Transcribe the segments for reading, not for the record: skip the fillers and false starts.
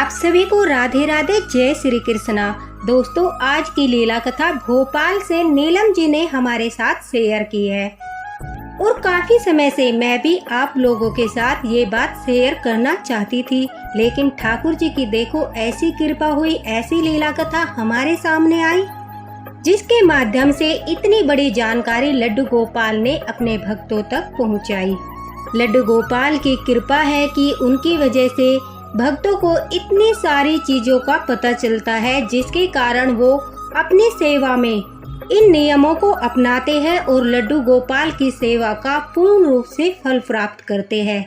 आप सभी को राधे राधे, जय श्री कृष्णा। दोस्तों, आज की लीला कथा भोपाल से नीलम जी ने हमारे साथ शेयर की है और काफी समय से मैं भी आप लोगों के साथ ये बात शेयर करना चाहती थी, लेकिन ठाकुर जी की देखो ऐसी कृपा हुई, ऐसी लीला कथा हमारे सामने आई जिसके माध्यम से इतनी बड़ी जानकारी लड्डू गोपाल ने अपने भक्तों तक पहुंचाई। लड्डू गोपाल की कृपा है कि उनकी वजह से भक्तों को इतनी सारी चीजों का पता चलता है, जिसके कारण वो अपनी सेवा में इन नियमों को अपनाते हैं और लड्डू गोपाल की सेवा का पूर्ण रूप से फल प्राप्त करते हैं।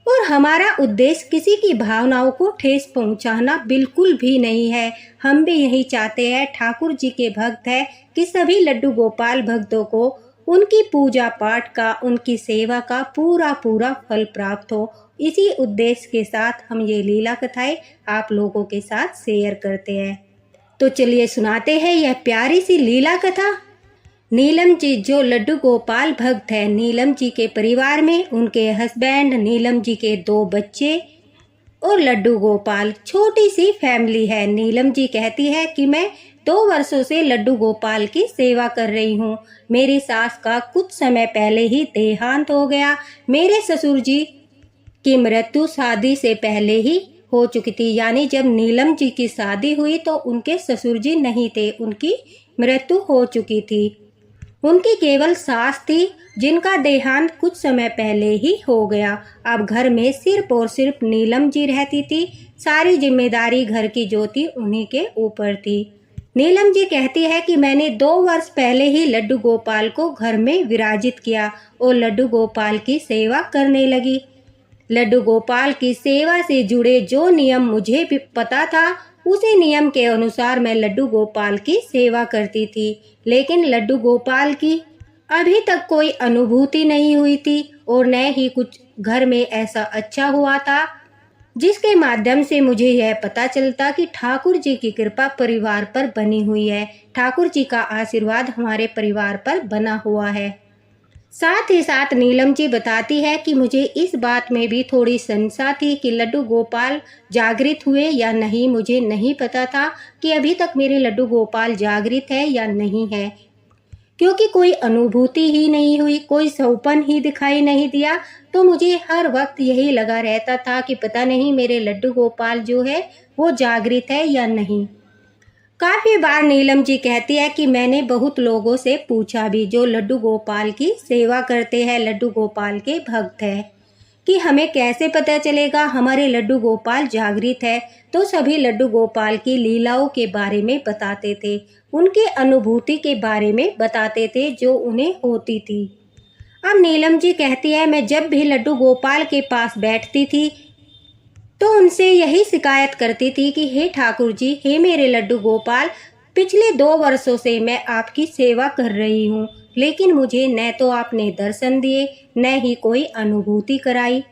और हमारा उद्देश्य किसी की भावनाओं को ठेस पहुंचाना बिल्कुल भी नहीं है। हम भी यही चाहते हैं, ठाकुर जी के भक्त हैं, कि सभी लड्डू गोपाल भक्तों को उनकी पूजा पाठ का, उनकी सेवा का पूरा फल प्राप्त हो। इसी उद्देश्य के साथ हम ये लीला कथाएं आप लोगों के साथ शेयर करते हैं। तो चलिए सुनाते हैं यह प्यारी सी लीला कथा। नीलम जी जो लड्डू गोपाल भक्त है, नीलम जी के परिवार में उनके हस्बैंड, नीलम जी के 2 बच्चे और लड्डू गोपाल, छोटी सी फैमिली है। नीलम जी कहती है कि मैं 2 वर्षों से लड्डू गोपाल की सेवा कर रही हूँ। मेरी सास का कुछ समय पहले ही देहांत हो गया। मेरे ससुर जी की मृत्यु शादी से पहले ही हो चुकी थी, यानी जब नीलम जी की शादी हुई तो उनके ससुर जी नहीं थे, उनकी मृत्यु हो चुकी थी। उनकी केवल सास थी जिनका देहांत कुछ समय पहले ही हो गया। अब घर में सिर्फ और सिर्फ नीलम जी रहती थी। सारी जिम्मेदारी घर की जो थी उन्हीं के ऊपर थी। नीलम जी कहती है कि मैंने 2 वर्ष पहले ही लड्डू गोपाल को घर में विराजित किया और लड्डू गोपाल की सेवा करने लगी। लड्डू गोपाल की सेवा से जुड़े जो नियम मुझे भी पता था, उसी नियम के अनुसार मैं लड्डू गोपाल की सेवा करती थी। लेकिन लड्डू गोपाल की अभी तक कोई अनुभूति नहीं हुई थी और न ही कुछ घर में ऐसा अच्छा हुआ था जिसके माध्यम से मुझे यह पता चलता कि ठाकुर जी की कृपा परिवार पर बनी हुई है, ठाकुर जी का आशीर्वाद हमारे परिवार पर बना हुआ है। साथ ही साथ नीलम जी बताती है कि मुझे इस बात में भी थोड़ी संशय थी कि लड्डू गोपाल जागृत हुए या नहीं। मुझे नहीं पता था कि अभी तक मेरे लड्डू गोपाल जागृत है या नहीं है, क्योंकि कोई अनुभूति ही नहीं हुई, कोई सौपन ही दिखाई नहीं दिया। तो मुझे हर वक्त यही लगा रहता था कि पता नहीं मेरे लड्डू गोपाल जो है वो जागृत है या नहीं। काफ़ी बार नीलम जी कहती है कि मैंने बहुत लोगों से पूछा भी जो लड्डू गोपाल की सेवा करते हैं, लड्डू गोपाल के भक्त हैं, कि हमें कैसे पता चलेगा हमारे लड्डू गोपाल जागृत है। तो सभी लड्डू गोपाल की लीलाओं के बारे में बताते थे, उनके अनुभूति के बारे में बताते थे जो उन्हें होती थी। अब नीलम जी कहती है मैं जब भी लड्डू गोपाल के पास बैठती थी तो उनसे यही शिकायत करती थी कि हे ठाकुर जी, हे मेरे लड्डू गोपाल, पिछले 2 वर्षों से मैं आपकी सेवा कर रही हूँ, लेकिन मुझे न तो आपने दर्शन दिए न ही कोई अनुभूति कराई।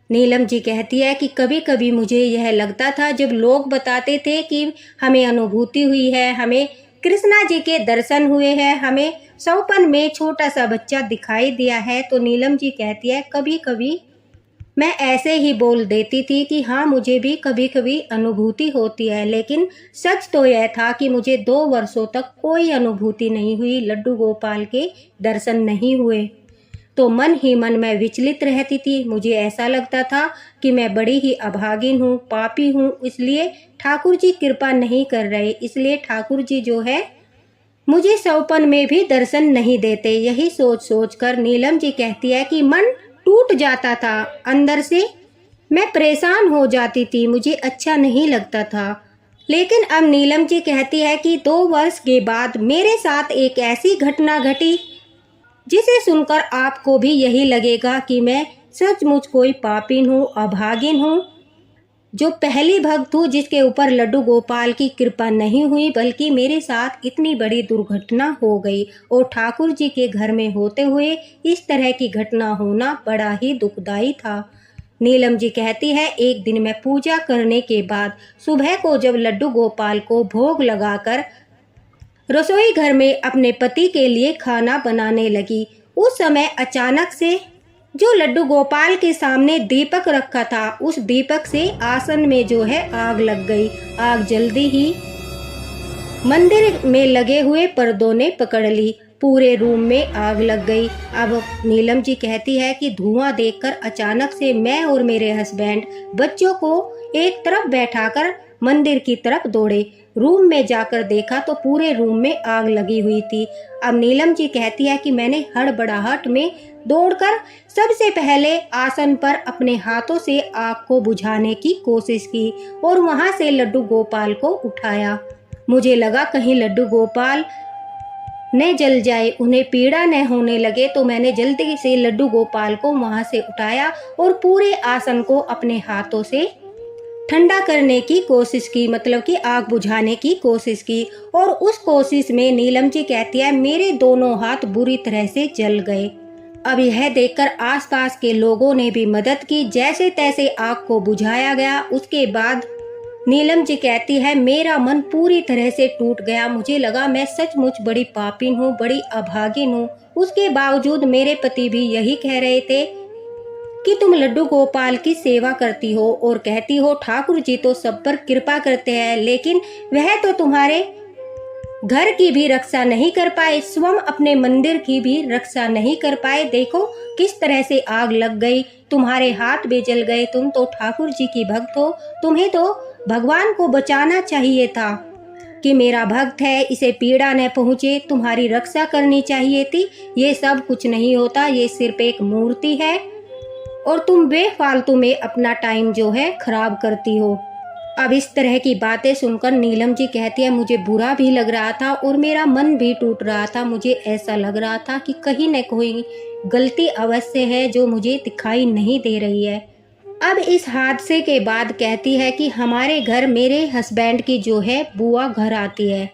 नीलम जी कहती है कि कभी कभी मुझे यह लगता था जब लोग बताते थे कि हमें अनुभूति हुई है, हमें कृष्णा जी के दर्शन हुए हैं, हमें सौपन में छोटा सा बच्चा दिखाई दिया है, तो नीलम जी कहती है कभी कभी मैं ऐसे ही बोल देती थी कि हाँ मुझे भी कभी कभी अनुभूति होती है, लेकिन सच तो यह था कि मुझे 2 वर्षों तक कोई अनुभूति नहीं हुई, लड्डू गोपाल के दर्शन नहीं हुए। तो मन ही मन मैं विचलित रहती थी। मुझे ऐसा लगता था कि मैं बड़ी ही अभागिन हूँ, पापी हूँ, इसलिए ठाकुर जी कृपा नहीं कर रहे, इसलिए ठाकुर जी जो है मुझे सौपन में भी दर्शन नहीं देते। यही सोच सोच कर नीलम जी कहती है कि मन टूट जाता था, अंदर से मैं परेशान हो जाती थी, मुझे अच्छा नहीं लगता था। लेकिन अब नीलम जी कहती है कि 2 वर्ष के बाद मेरे साथ एक ऐसी घटना घटी जिसे सुनकर आपको भी यही लगेगा कि मैं सचमुच कोई पापीन हूँ, अभागिन हूँ, जो पहली भक्त हूँ जिसके ऊपर लड्डू गोपाल की कृपा नहीं हुई, बल्कि मेरे साथ इतनी बड़ी दुर्घटना हो गई। और ठाकुर जी के घर में होते हुए इस तरह की घटना होना बड़ा ही दुखदाई था। नीलम जी कहती है एक दिन मैं पूजा करने के बाद सुबह को जब लड्डू गोपाल को भोग लगाकर रसोई घर में अपने पति के लिए खाना बनाने लगी, उस समय अचानक से जो लड्डू गोपाल के सामने दीपक रखा था, उस दीपक से आसन में जो है आग लग गई। आग जल्दी ही मंदिर में लगे हुए पर्दों ने पकड़ ली। पूरे रूम में आग लग गई। अब नीलम जी कहती है कि धुआं देखकर अचानक से मैं और मेरे हस्बैंड बच्चों को एक तरफ बैठाकर मंदिर की तरफ दौड़े। रूम में जाकर देखा तो पूरे रूम में आग लगी हुई थी। अब नीलम जी कहती है कि मैंने हड़बड़ाहट में दौड़कर सबसे पहले आसन पर अपने हाथों से आग को बुझाने की कोशिश की और वहां से लड्डू गोपाल को उठाया। मुझे लगा कहीं लड्डू गोपाल न जल जाए, उन्हें पीड़ा न होने लगे, तो मैंने जल्दी से लड्डू गोपाल को वहां से उठाया और पूरे आसन को अपने हाथों से ठंडा करने की कोशिश की, मतलब कि आग बुझाने की कोशिश की। और उस कोशिश में नीलम जी कहती है मेरे दोनों हाथ बुरी तरह से जल गए। अब यह देखकर आसपास के लोगों ने भी मदद की। जैसे तैसे आग को बुझाया गया। उसके बाद नीलम जी कहती है मेरा मन पूरी तरह से टूट गया। मुझे लगा मैं सचमुच बड़ी पापिन हूँ, बड़ी अभागिन हूँ। उसके बावजूद मेरे पति भी यही कह रहे थे कि तुम लड्डू गोपाल की सेवा करती हो और कहती हो ठाकुर जी तो सब पर कृपा करते हैं, लेकिन वह तो तुम्हारे घर की भी रक्षा नहीं कर पाए, स्वयं अपने मंदिर की भी रक्षा नहीं कर पाए। देखो किस तरह से आग लग गई, तुम्हारे हाथ भी जल गए। तुम तो ठाकुर जी की भक्त हो, तुम्हें तो भगवान को बचाना चाहिए था कि मेरा भक्त है, इसे पीड़ा न पहुँचे, तुम्हारी रक्षा करनी चाहिए थी। ये सब कुछ नहीं होता, ये सिर्फ एक मूर्ति है और तुम बेफालतू में अपना टाइम जो है खराब करती हो। अब इस तरह की बातें सुनकर नीलम जी कहती है मुझे बुरा भी लग रहा था और मेरा मन भी टूट रहा था। मुझे ऐसा लग रहा था कि कहीं न कोई गलती अवश्य है जो मुझे दिखाई नहीं दे रही है। अब इस हादसे के बाद कहती है कि हमारे घर मेरे हस्बैंड की जो है बुआ घर आती है।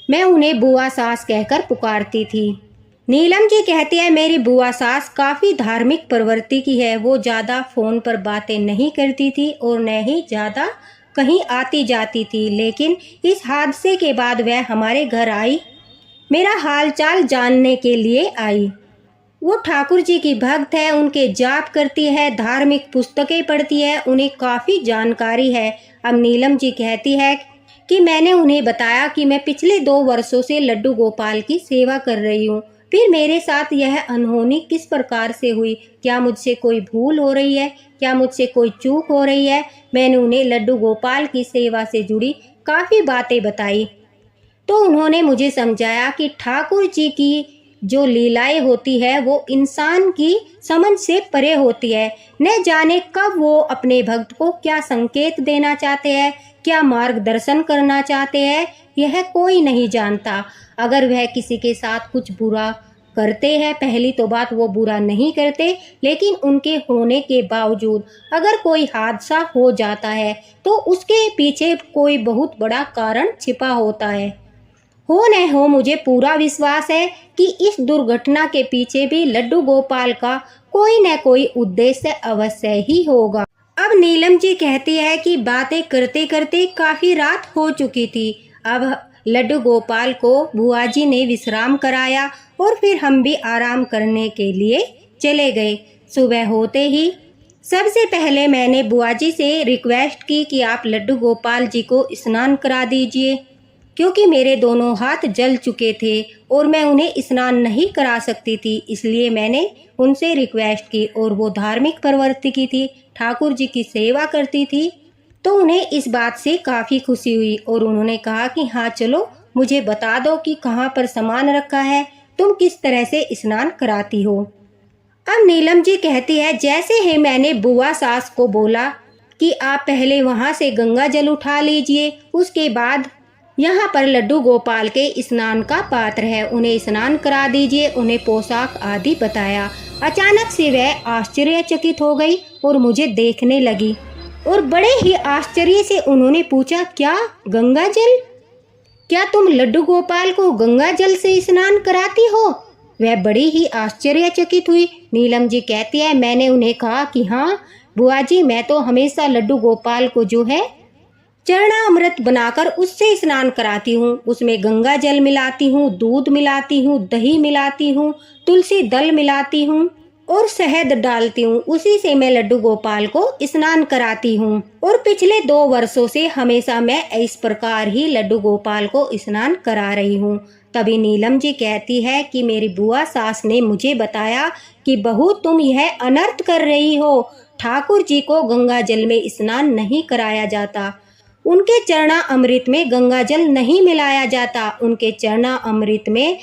मैं उन्हें बुआ सास कहकर पुकारती थी। नीलम जी कहती है मेरी बुआ सास काफ़ी धार्मिक प्रवृत्ति की है। वो ज़्यादा फ़ोन पर बातें नहीं करती थी और न ही ज़्यादा कहीं आती जाती थी, लेकिन इस हादसे के बाद वह हमारे घर आई, मेरा हालचाल जानने के लिए आई। वो ठाकुर जी की भक्त है, उनके जाप करती है, धार्मिक पुस्तकें पढ़ती है, उन्हें काफ़ी जानकारी है। अब नीलम जी कहती है कि मैंने उन्हें बताया कि मैं पिछले 2 वर्षों से लड्डू गोपाल की सेवा कर रही हूँ। फिर मेरे साथ यह अनहोनी किस प्रकार से हुई, क्या मुझसे कोई भूल हो रही है, क्या मुझसे कोई चूक हो रही है। मैंने उन्हें लड्डू गोपाल की सेवा से जुड़ी काफ़ी बातें बताई तो उन्होंने मुझे समझाया कि ठाकुर जी की जो लीलाएं होती है वो इंसान की समझ से परे होती है। न जाने कब वो अपने भक्त को क्या संकेत देना चाहते हैं, क्या मार्गदर्शन करना चाहते हैं, यह कोई नहीं जानता। अगर वह किसी के साथ कुछ बुरा करते हैं, पहली तो बात वो बुरा नहीं करते, लेकिन उनके होने के बावजूद अगर कोई हादसा हो जाता है तो उसके पीछे कोई बहुत बड़ा कारण छिपा होता है। हो न हो, मुझे पूरा विश्वास है कि इस दुर्घटना के पीछे भी लड्डू गोपाल का कोई न कोई उद्देश्य अवश्य ही होगा। अब नीलम जी कहती है कि बातें करते करते काफ़ी रात हो चुकी थी। अब लड्डू गोपाल को बुआ जी ने विश्राम कराया और फिर हम भी आराम करने के लिए चले गए। सुबह होते ही सबसे पहले मैंने बुआ जी से रिक्वेस्ट की कि आप लड्डू गोपाल जी को स्नान करा दीजिए, क्योंकि मेरे दोनों हाथ जल चुके थे और मैं उन्हें स्नान नहीं करा सकती थी। इसलिए मैंने उनसे रिक्वेस्ट की और वो धार्मिक प्रवृत्ति की थी, ठाकुर जी की सेवा करती थी, तो उन्हें इस बात से काफ़ी खुशी हुई और उन्होंने कहा कि हाँ चलो मुझे बता दो कि कहाँ पर सामान रखा है, तुम किस तरह से स्नान कराती हो। अब नीलम जी कहती है जैसे ही मैंने बुआ सास को बोला कि आप पहले वहाँ से गंगा जल उठा लीजिए, उसके बाद यहाँ पर लड्डू गोपाल के स्नान का पात्र है, उन्हें स्नान करा दीजिए, उन्हें पोशाक आदि बताया। अचानक से वह आश्चर्यचकित हो गई और मुझे देखने लगी और बड़े ही आश्चर्य से उन्होंने पूछा क्या गंगा जल, क्या तुम लड्डू गोपाल को गंगा जल से स्नान कराती हो। वह बड़ी ही आश्चर्यचकित हुई। नीलम जी कहती है मैंने उन्हें कहा कि हाँ बुआ जी, मैं तो हमेशा लड्डू गोपाल को जो है चरणामृत बनाकर उससे स्नान कराती हूँ, उसमें गंगा जल मिलाती हूँ, दूध मिलाती हूँ, दही मिलाती हूँ, तुलसी दल मिलाती हूँ और शहद डालती हूँ, उसी से मैं लड्डू गोपाल को स्नान कराती हूँ। और पिछले 2 वर्षों से हमेशा मैं इस प्रकार ही लड्डू गोपाल को स्नान करा रही हूँ। तभी नीलम जी कहती है कि मेरी बुआ सास ने मुझे बताया कि बहू तुम यह अनर्थ कर रही हो, ठाकुर जी को गंगा जल में स्नान नहीं कराया जाता, उनके चरणा अमृत में गंगा जल नहीं मिलाया जाता, उनके चरणा अमृत में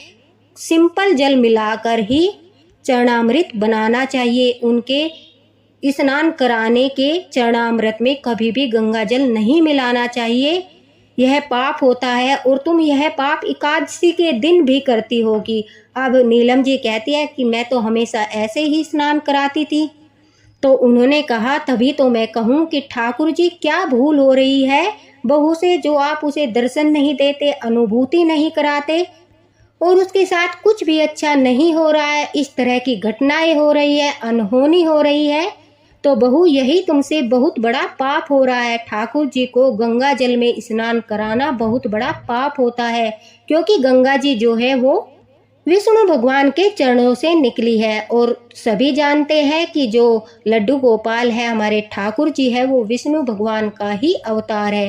सिंपल जल मिलाकर ही चरणामृत बनाना चाहिए। उनके स्नान कराने के चरणामृत में कभी भी गंगा जल नहीं मिलाना चाहिए, यह पाप होता है और तुम यह पाप एकादशी के दिन भी करती होगी। अब नीलम जी कहती है कि मैं तो हमेशा ऐसे ही स्नान कराती थी। तो उन्होंने कहा तभी तो मैं कहूँ कि ठाकुर जी क्या भूल हो रही है बहू से, जो आप उसे दर्शन नहीं देते, अनुभूति नहीं कराते और उसके साथ कुछ भी अच्छा नहीं हो रहा है, इस तरह की घटनाएं हो रही है, अनहोनी हो रही है, तो बहू यही तुमसे बहुत बड़ा पाप हो रहा है। ठाकुर जी को गंगा जल में स्नान कराना बहुत बड़ा पाप होता है, क्योंकि गंगा जी जो है वो विष्णु भगवान के चरणों से निकली है और सभी जानते हैं कि जो लड्डू गोपाल है हमारे ठाकुर जी है वो विष्णु भगवान का ही अवतार है।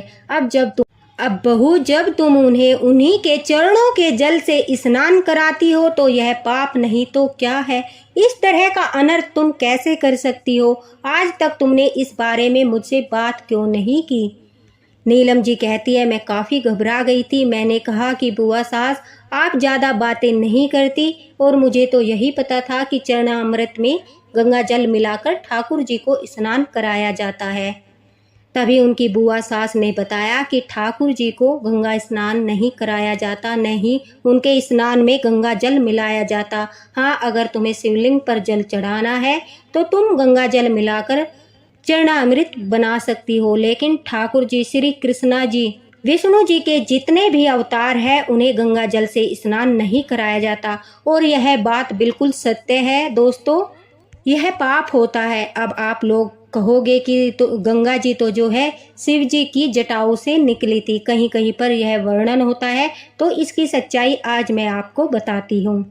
अब बहू जब तुम उन्हें उन्हीं के चरणों के जल से स्नान कराती हो तो यह पाप नहीं तो क्या है? इस तरह का अनर्थ तुम कैसे कर सकती हो? आज तक तुमने इस बारे में मुझसे बात क्यों नहीं की? नीलम जी कहती है मैं काफ़ी घबरा गई थी। मैंने कहा कि बुआ सास आप ज़्यादा बातें नहीं करती और मुझे तो यही पता था कि चरणामृत में गंगा जल मिलाकर ठाकुर जी को स्नान कराया जाता है। तभी उनकी बुआ सास ने बताया कि ठाकुर जी को गंगा स्नान नहीं कराया जाता, नहीं उनके स्नान में गंगा जल मिलाया जाता। हाँ, अगर तुम्हें शिवलिंग पर जल चढ़ाना है तो तुम गंगा जल मिलाकर चरणामृत बना सकती हो, लेकिन ठाकुर जी श्री कृष्णा जी विष्णु जी के जितने भी अवतार हैं उन्हें गंगा जल से स्नान नहीं कराया जाता और यह बात बिल्कुल सत्य है दोस्तों, यह पाप होता है। अब आप लोग कहोगे कि तो गंगा जी तो जो है शिव जी की जटाओं से निकली थी, कहीं कहीं पर यह वर्णन होता है, तो इसकी सच्चाई आज मैं आपको बताती हूँ।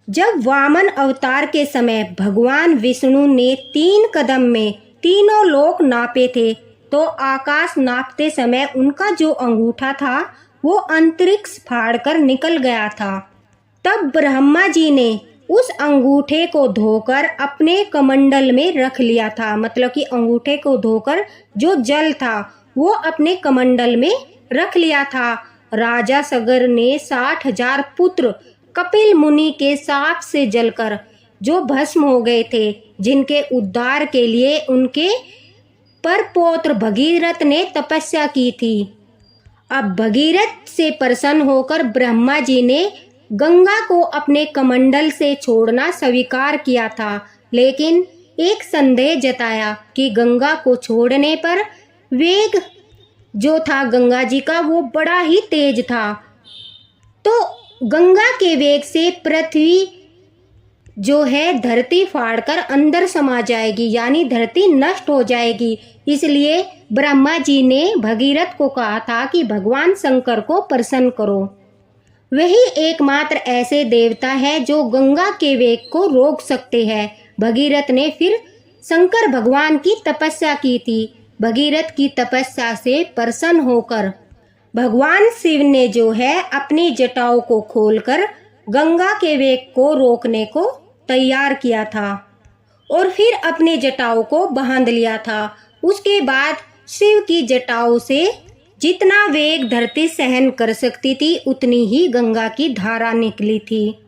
जब वामन अवतार के समय भगवान विष्णु ने 3 कदम में तीनों लोक नापे थे, तो आकाश नापते समय उनका जो अंगूठा था वो अंतरिक्ष फाड़कर निकल गया था। तब ब्रह्मा जी ने उस अंगूठे को धोकर अपने कमंडल में रख लिया था, मतलब कि अंगूठे को धोकर जो जल था वो अपने कमंडल में रख लिया था। राजा सगर ने 60,000 पुत्र कपिल मुनि के साप से जलकर जो भस्म हो गए थे, जिनके उद्धार के लिए उनके परपौत्र भगीरथ ने तपस्या की थी। अब भगीरथ से प्रसन्न होकर ब्रह्मा जी ने गंगा को अपने कमंडल से छोड़ना स्वीकार किया था, लेकिन एक संदेह जताया कि गंगा को छोड़ने पर वेग जो था गंगा जी का वो बड़ा ही तेज था, तो गंगा के वेग से पृथ्वी जो है धरती फाड़कर अंदर समा जाएगी, यानी धरती नष्ट हो जाएगी। इसलिए ब्रह्मा जी ने भगीरथ को कहा था कि भगवान शंकर को प्रसन्न करो, वही एकमात्र ऐसे देवता है जो गंगा के वेग को रोक सकते हैं। भगीरथ ने फिर शंकर भगवान की तपस्या की थी। भगीरथ की तपस्या से प्रसन्न होकर भगवान शिव ने जो है अपनी जटाओं को खोलकर गंगा के वेग को रोकने को तैयार किया था और फिर अपने जटाओं को बांध लिया था। उसके बाद शिव की जटाओं से जितना वेग धरती सहन कर सकती थी उतनी ही गंगा की धारा निकली थी।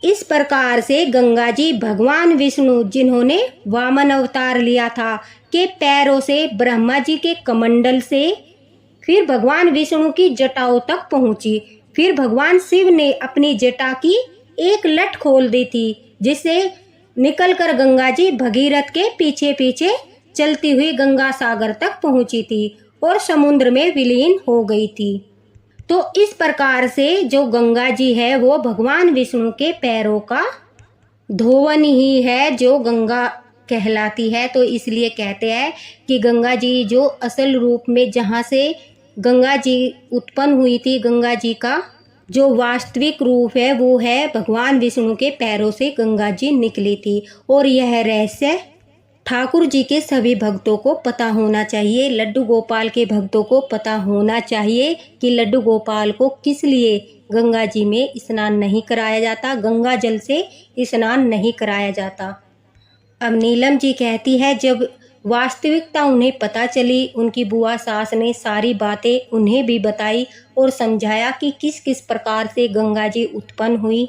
इस प्रकार से गंगा जी भगवान विष्णु जिन्होंने वामन अवतार लिया था के पैरों से ब्रह्मा जी के कमंडल से फिर भगवान विष्णु की जटाओं तक पहुंची। फिर भगवान शिव ने अपनी जटा की एक लट खोल दी थी, जिससे निकलकर गंगा जी भगीरथ के पीछे पीछे चलती हुई गंगा सागर तक पहुंची थी और समुद्र में विलीन हो गई थी। तो इस प्रकार से जो गंगा जी है वो भगवान विष्णु के पैरों का धोवन ही है जो गंगा कहलाती है। तो इसलिए कहते हैं कि गंगा जी जो असल रूप में जहाँ से गंगा जी उत्पन्न हुई थी, गंगा जी का जो वास्तविक रूप है वो है भगवान विष्णु के पैरों से गंगा जी निकली थी। और यह रहस्य ठाकुर जी के सभी भक्तों को पता होना चाहिए, लड्डू गोपाल के भक्तों को पता होना चाहिए कि लड्डू गोपाल को किस लिए गंगा जी में स्नान नहीं कराया जाता, गंगा जल से स्नान नहीं कराया जाता। अब नीलम जी कहती है जब वास्तविकता उन्हें पता चली, उनकी बुआ सास ने सारी बातें उन्हें भी बताई और समझाया कि किस किस प्रकार से गंगा जी उत्पन्न हुई,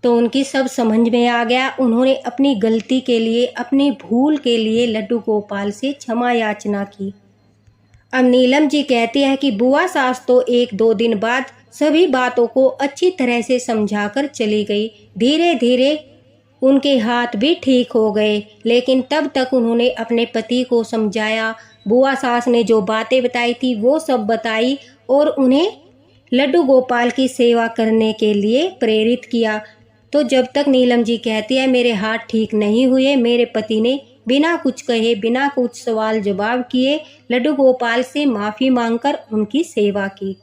तो उनकी सब समझ में आ गया। उन्होंने अपनी गलती के लिए, अपनी भूल के लिए लड्डू गोपाल से क्षमा याचना की। अब नीलम जी कहती है कि बुआ सास तो 1-2 दिन बाद सभी बातों को अच्छी तरह से समझाकर चली गई। धीरे धीरे उनके हाथ भी ठीक हो गए, लेकिन तब तक उन्होंने अपने पति को समझाया। बुआ सास ने जो बातें बताई थी वो सब बताई और उन्हें लड्डू गोपाल की सेवा करने के लिए प्रेरित किया। तो जब तक नीलम जी कहती है मेरे हाथ ठीक नहीं हुए, मेरे पति ने बिना कुछ कहे, बिना कुछ सवाल जवाब किए लड्डू गोपाल से माफ़ी मांगकर उनकी सेवा की।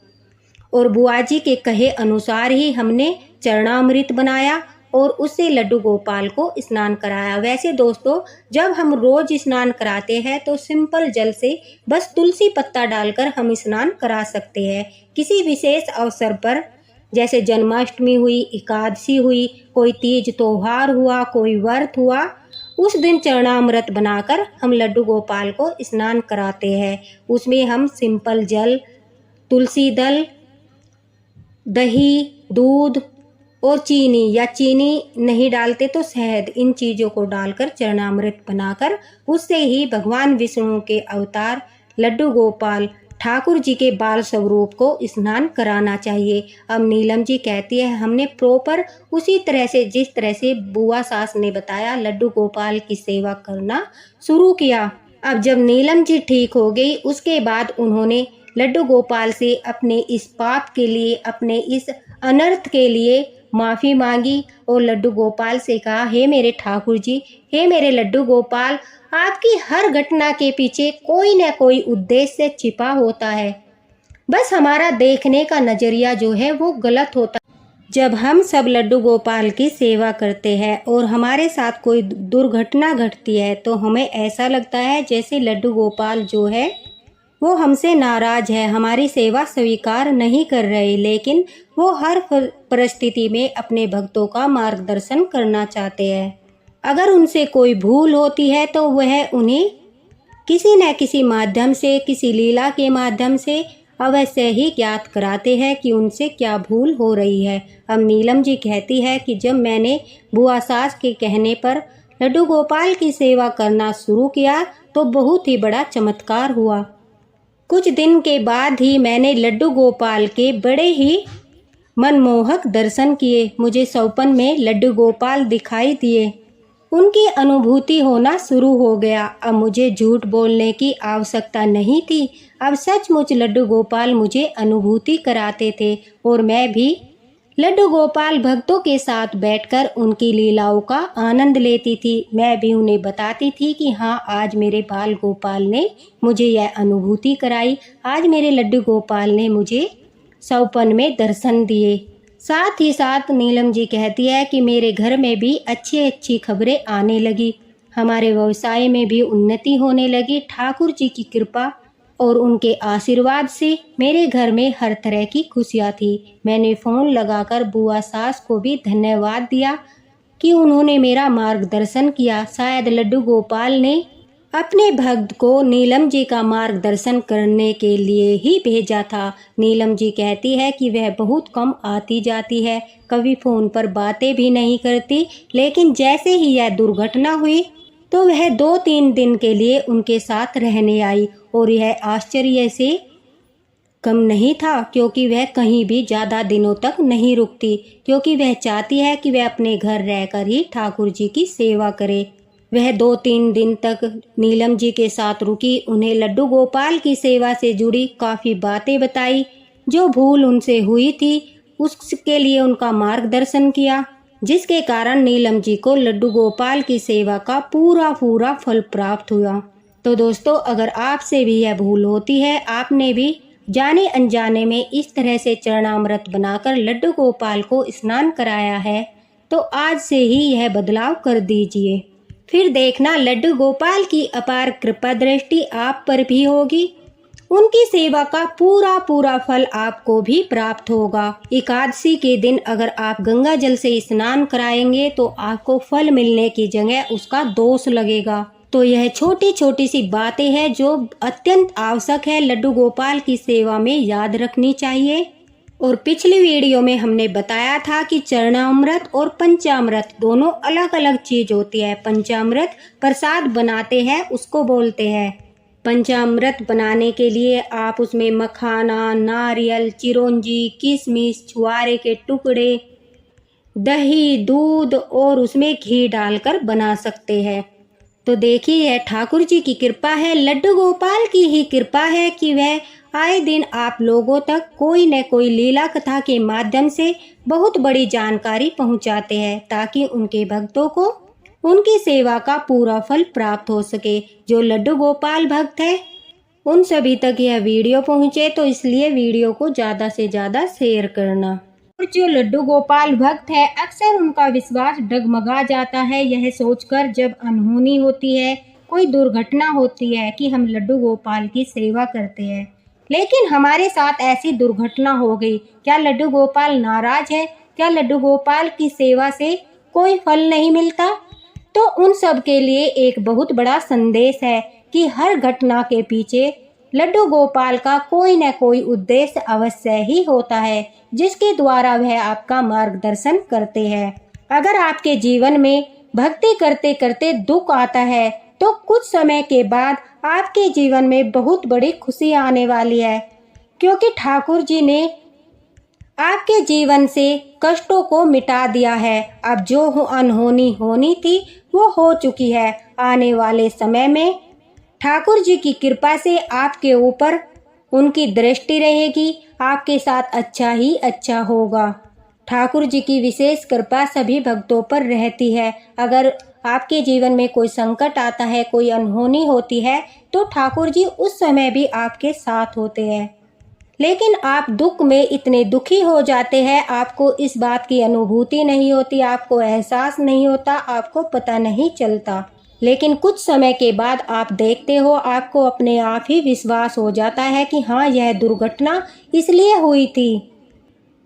और बुआ जी के कहे अनुसार ही हमने चरणामृत बनाया और उससे लड्डू गोपाल को स्नान कराया। वैसे दोस्तों, जब हम रोज स्नान कराते हैं तो सिंपल जल से बस तुलसी पत्ता डालकर हम स्नान करा सकते हैं। किसी विशेष अवसर पर जैसे जन्माष्टमी हुई, एकादशी हुई, कोई तीज त्योहार हुआ, कोई व्रत हुआ, उस दिन चरणामृत बनाकर हम लड्डू गोपाल को स्नान कराते हैं। उसमें हम सिंपल जल, तुलसी दल, दही, दूध और चीनी, या चीनी नहीं डालते तो शहद, इन चीज़ों को डालकर चरणामृत बनाकर उससे ही भगवान विष्णु के अवतार लड्डू गोपाल ठाकुर जी के बाल स्वरूप को स्नान कराना चाहिए। अब नीलम जी कहती है हमने प्रॉपर उसी तरह से, जिस तरह से बुआ सास ने बताया, लड्डू गोपाल की सेवा करना शुरू किया। अब जब नीलम जी ठीक हो गई, उसके बाद उन्होंने लड्डू गोपाल से अपने इस पाप के लिए, अपने इस अनर्थ के लिए माफ़ी मांगी और लड्डू गोपाल से कहा, हे मेरे ठाकुर जी, हे मेरे लड्डू गोपाल, आपकी हर घटना के पीछे कोई न कोई उद्देश्य छिपा होता है। बस हमारा देखने का नज़रिया जो है वो गलत होता है। जब हम सब लड्डू गोपाल की सेवा करते हैं और हमारे साथ कोई दुर्घटना घटती है तो हमें ऐसा लगता है जैसे लड्डू गोपाल जो है वो हमसे नाराज है, हमारी सेवा स्वीकार नहीं कर रहे, लेकिन वो हर परिस्थिति में अपने भक्तों का मार्गदर्शन करना चाहते हैं। अगर उनसे कोई भूल होती है तो वह उन्हें किसी न किसी माध्यम से, किसी लीला के माध्यम से अवश्य ही ज्ञात कराते हैं कि उनसे क्या भूल हो रही है। अब नीलम जी कहती है कि जब मैंने बुआ सास के कहने पर लड्डू गोपाल की सेवा करना शुरू किया तो बहुत ही बड़ा चमत्कार हुआ। कुछ दिन के बाद ही मैंने लड्डू गोपाल के बड़े ही मनमोहक दर्शन किए। मुझे सपन में लड्डू गोपाल दिखाई दिए, उनकी अनुभूति होना शुरू हो गया। अब मुझे झूठ बोलने की आवश्यकता नहीं थी। अब सचमुच लड्डू गोपाल मुझे अनुभूति कराते थे और मैं भी लड्डू गोपाल भक्तों के साथ बैठकर उनकी लीलाओं का आनंद लेती थी। मैं भी उन्हें बताती थी कि हाँ, आज मेरे बाल गोपाल ने मुझे यह अनुभूति कराई, आज मेरे लड्डू गोपाल ने मुझे सपन में दर्शन दिए। साथ ही साथ नीलम जी कहती है कि मेरे घर में भी अच्छी अच्छी खबरें आने लगी, हमारे व्यवसाय में भी उन्नति होने लगी। ठाकुर जी की कृपा और उनके आशीर्वाद से मेरे घर में हर तरह की खुशियाँ थी। मैंने फ़ोन लगाकर बुआ सास को भी धन्यवाद दिया कि उन्होंने मेरा मार्गदर्शन किया। शायद लड्डू गोपाल ने अपने भक्त को नीलम जी का मार्गदर्शन करने के लिए ही भेजा था। नीलम जी कहती है कि वह बहुत कम आती जाती है, कभी फ़ोन पर बातें भी नहीं करती, लेकिन जैसे ही यह दुर्घटना हुई तो वह 2-3 दिन के लिए उनके साथ रहने आई। और यह आश्चर्य से कम नहीं था, क्योंकि वह कहीं भी ज़्यादा दिनों तक नहीं रुकती, क्योंकि वह चाहती है कि वह अपने घर रहकर ही ठाकुर जी की सेवा करे। वह 2-3 दिन तक नीलम जी के साथ रुकी, उन्हें लड्डू गोपाल की सेवा से जुड़ी काफ़ी बातें बताई, जो भूल उनसे हुई थी उसके लिए उनका मार्गदर्शन किया, जिसके कारण नीलम जी को लड्डू गोपाल की सेवा का पूरा फल प्राप्त हुआ। तो दोस्तों, अगर आपसे भी यह भूल होती है, आपने भी जाने अनजाने में इस तरह से चरणामृत बनाकर लड्डू गोपाल को स्नान कराया है, तो आज से ही यह बदलाव कर दीजिए। फिर देखना लड्डू गोपाल की अपार कृपा दृष्टि आप पर भी होगी। उनकी सेवा का पूरा पूरा फल आपको भी प्राप्त होगा। एकादशी के दिन अगर आप गंगा जल से स्नान कराएंगे तो आपको फल मिलने की जगह उसका दोष लगेगा। तो यह छोटी छोटी सी बातें हैं जो अत्यंत आवश्यक है लड्डू गोपाल की सेवा में याद रखनी चाहिए। और पिछली वीडियो में हमने बताया था कि चरणामृत और पंचामृत दोनों अलग अलग चीज होती है। पंचामृत प्रसाद बनाते हैं उसको बोलते हैं। पंचामृत बनाने के लिए आप उसमें मखाना, नारियल, चिरौंजी, किशमिश, छुआरे के टुकड़े, दही, दूध और उसमें घी डालकर बना सकते हैं। तो देखिए यह ठाकुर जी की कृपा है, लड्डू गोपाल की ही कृपा है कि वह आए दिन आप लोगों तक कोई न कोई लीला कथा के माध्यम से बहुत बड़ी जानकारी पहुंचाते हैं, ताकि उनके भक्तों को उनकी सेवा का पूरा फल प्राप्त हो सके। जो लड्डू गोपाल भक्त है उन सभी तक यह वीडियो पहुंचे, तो इसलिए वीडियो को ज़्यादा से ज़्यादा शेयर करना। और जो लड्डू गोपाल भक्त है अक्सर उनका विश्वास डगमगा जाता है यह सोचकर जब अनहोनी होती है, कोई दुर्घटना होती है कि हम लड्डू गोपाल की सेवा करते हैं लेकिन हमारे साथ ऐसी दुर्घटना हो गई। क्या लड्डू गोपाल नाराज है? क्या लड्डू गोपाल की सेवा से कोई फल नहीं मिलता? तो उन सब के लिए एक बहुत बड़ा संदेश है कि हर घटना के पीछे लड्डू गोपाल का कोई न कोई उद्देश्य अवश्य ही होता है, जिसके द्वारा वह आपका मार्गदर्शन करते हैं। अगर आपके जीवन में भक्ति करते करते दुख आता है तो कुछ समय के बाद आपके जीवन में बहुत बड़ी खुशी आने वाली है, क्योंकि ठाकुर जी ने आपके जीवन से कष्टों को मिटा दिया है। अब जो अनहोनी होनी थी वो हो चुकी है। आने वाले समय में ठाकुर जी की कृपा से आपके ऊपर उनकी दृष्टि रहेगी, आपके साथ अच्छा ही अच्छा होगा। ठाकुर जी की विशेष कृपा सभी भक्तों पर रहती है। अगर आपके जीवन में कोई संकट आता है, कोई अनहोनी होती है, तो ठाकुर जी उस समय भी आपके साथ होते हैं। लेकिन आप दुख में इतने दुखी हो जाते हैं, आपको इस बात की अनुभूति नहीं होती, आपको एहसास नहीं होता, आपको पता नहीं चलता। लेकिन कुछ समय के बाद आप देखते हो, आपको अपने आप ही विश्वास हो जाता है कि हाँ यह दुर्घटना इसलिए हुई थी।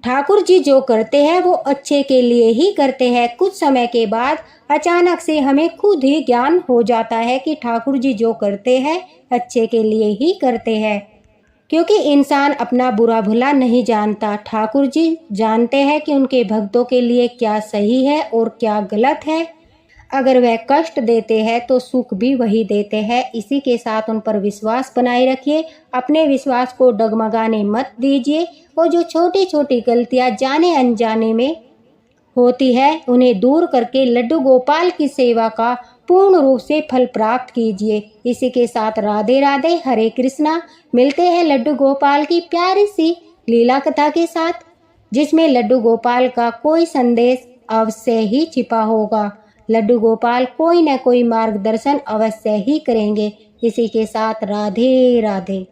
ठाकुर जी जो करते हैं वो अच्छे के लिए ही करते हैं। कुछ समय के बाद अचानक से हमें खुद ही ज्ञान हो जाता है कि ठाकुर जी जो करते हैं अच्छे के लिए ही करते हैं, क्योंकि इंसान अपना बुरा भला नहीं जानता। ठाकुर जी जानते हैं कि उनके भक्तों के लिए क्या सही है और क्या गलत है। अगर वह कष्ट देते हैं तो सुख भी वही देते हैं। इसी के साथ उन पर विश्वास बनाए रखिए, अपने विश्वास को डगमगाने मत दीजिए और जो छोटी छोटी गलतियां जाने अनजाने में होती है उन्हें दूर करके लड्डू गोपाल की सेवा का पूर्ण रूप से फल प्राप्त कीजिए। इसी के साथ राधे राधे, हरे कृष्णा। मिलते हैं लड्डू गोपाल की प्यारी सी लीला कथा के साथ, जिसमें लड्डू गोपाल का कोई संदेश अवश्य ही छिपा होगा। लड्डू गोपाल कोई न कोई मार्गदर्शन अवश्य ही करेंगे। इसी के साथ राधे राधे।